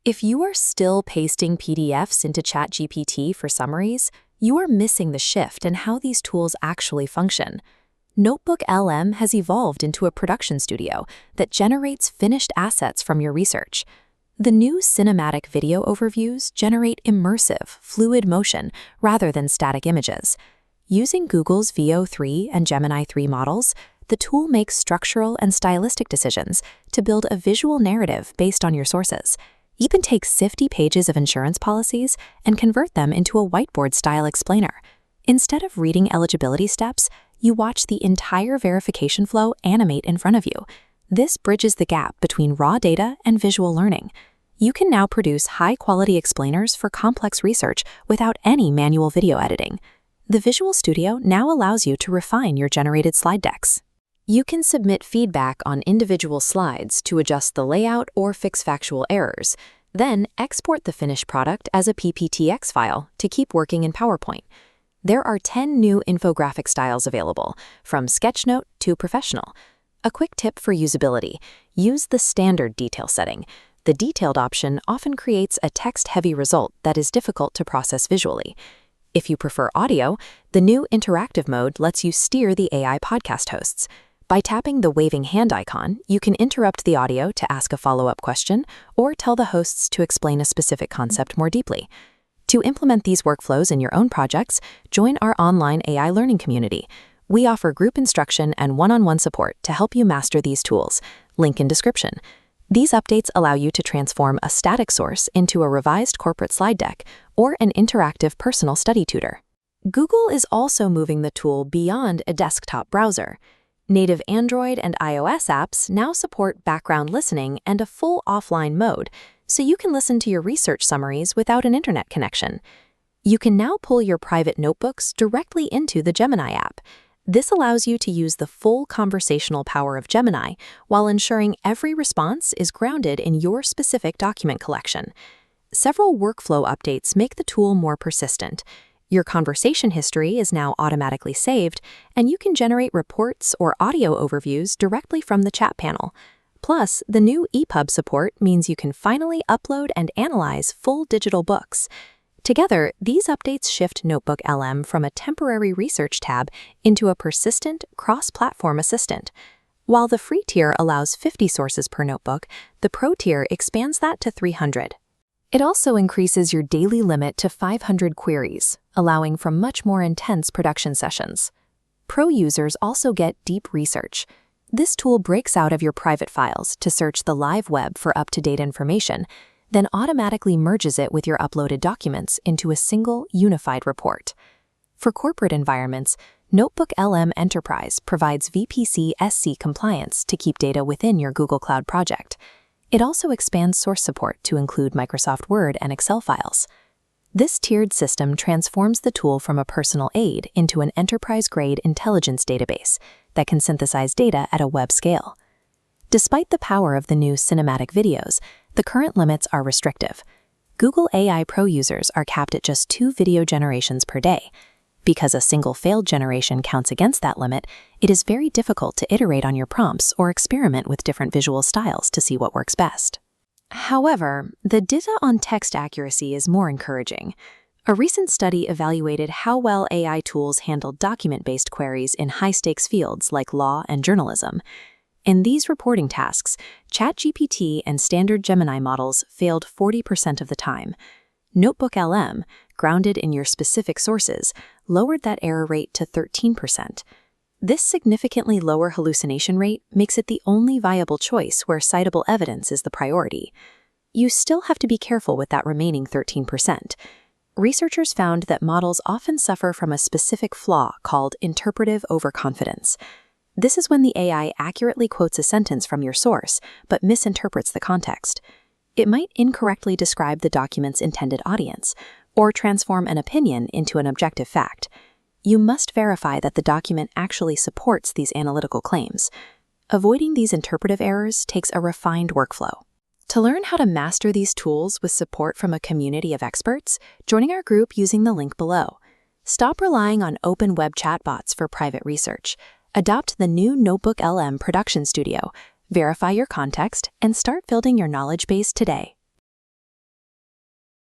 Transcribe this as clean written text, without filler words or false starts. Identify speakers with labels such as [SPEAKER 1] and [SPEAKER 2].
[SPEAKER 1] If you are still pasting PDFs into ChatGPT for summaries, you are missing the shift in how these tools actually function. NotebookLM has evolved into a production studio that generates finished assets from your research. The new cinematic video overviews generate immersive, fluid motion rather than static images. Using Google's VO3 and Gemini 3 models, the tool makes structural and stylistic decisions to build a visual narrative based on your sources. You can take 50 pages of insurance policies and convert them into a whiteboard-style explainer. Instead of reading eligibility steps, you watch the entire verification flow animate in front of you. This bridges the gap between raw data and visual learning. You can now produce high-quality explainers for complex research without any manual video editing. The Visual Studio now allows you to refine your generated slide decks. You can submit feedback on individual slides to adjust the layout or fix factual errors, then export the finished product as a PPTX file to keep working in PowerPoint. There are 10 new infographic styles available, from sketchnote to professional. A quick tip for usability: use the standard detail setting. The detailed option often creates a text-heavy result that is difficult to process visually. If you prefer audio, the new interactive mode lets you steer the AI podcast hosts. By tapping the waving hand icon, you can interrupt the audio to ask a follow-up question or tell the hosts to explain a specific concept more deeply. To implement these workflows in your own projects, join our online AI learning community. We offer group instruction and one-on-one support to help you master these tools. Link in description. These updates allow you to transform a static source into a revised corporate slide deck or an interactive personal study tutor. Google is also moving the tool beyond a desktop browser. Native Android and iOS apps now support background listening and a full offline mode, so you can listen to your research summaries without an internet connection. You can now pull your private notebooks directly into the Gemini app. This allows you to use the full conversational power of Gemini while ensuring every response is grounded in your specific document collection. Several workflow updates make the tool more persistent. Your conversation history is now automatically saved, and you can generate reports or audio overviews directly from the chat panel. Plus, the new EPUB support means you can finally upload and analyze full digital books. Together, these updates shift NotebookLM from a temporary research tab into a persistent, cross-platform assistant. While the free tier allows 50 sources per notebook, the Pro tier expands that to 300. It also increases your daily limit to 500 queries, allowing for much more intense production sessions. Pro users also get deep research. This tool breaks out of your private files to search the live web for up-to-date information, then automatically merges it with your uploaded documents into a single, unified report. For corporate environments, NotebookLM Enterprise provides VPC-SC compliance to keep data within your Google Cloud project. It also expands source support to include Microsoft Word and Excel files. This tiered system transforms the tool from a personal aid into an enterprise-grade intelligence database that can synthesize data at a web scale. Despite the power of the new cinematic videos, the current limits are restrictive. Google AI Pro users are capped at just 2 video generations per day. Because a single failed generation counts against that limit, it is very difficult to iterate on your prompts or experiment with different visual styles to see what works best. However, the data on text accuracy is more encouraging. A recent study evaluated how well AI tools handled document-based queries in high-stakes fields like law and journalism. In these reporting tasks, ChatGPT and standard Gemini models failed 40% of the time. NotebookLM, grounded in your specific sources, lowered that error rate to 13%. This significantly lower hallucination rate makes it the only viable choice where citable evidence is the priority. You still have to be careful with that remaining 13%. Researchers found that models often suffer from a specific flaw called interpretive overconfidence. This is when the AI accurately quotes a sentence from your source, but misinterprets the context. It might incorrectly describe the document's intended audience, or transform an opinion into an objective fact. You must verify that the document actually supports these analytical claims. Avoiding these interpretive errors takes a refined workflow. To learn how to master these tools with support from a community of experts, join our group using the link below. Stop relying on open web chatbots for private research. Adopt the new NotebookLM Production Studio, verify your context, and start building your knowledge base today.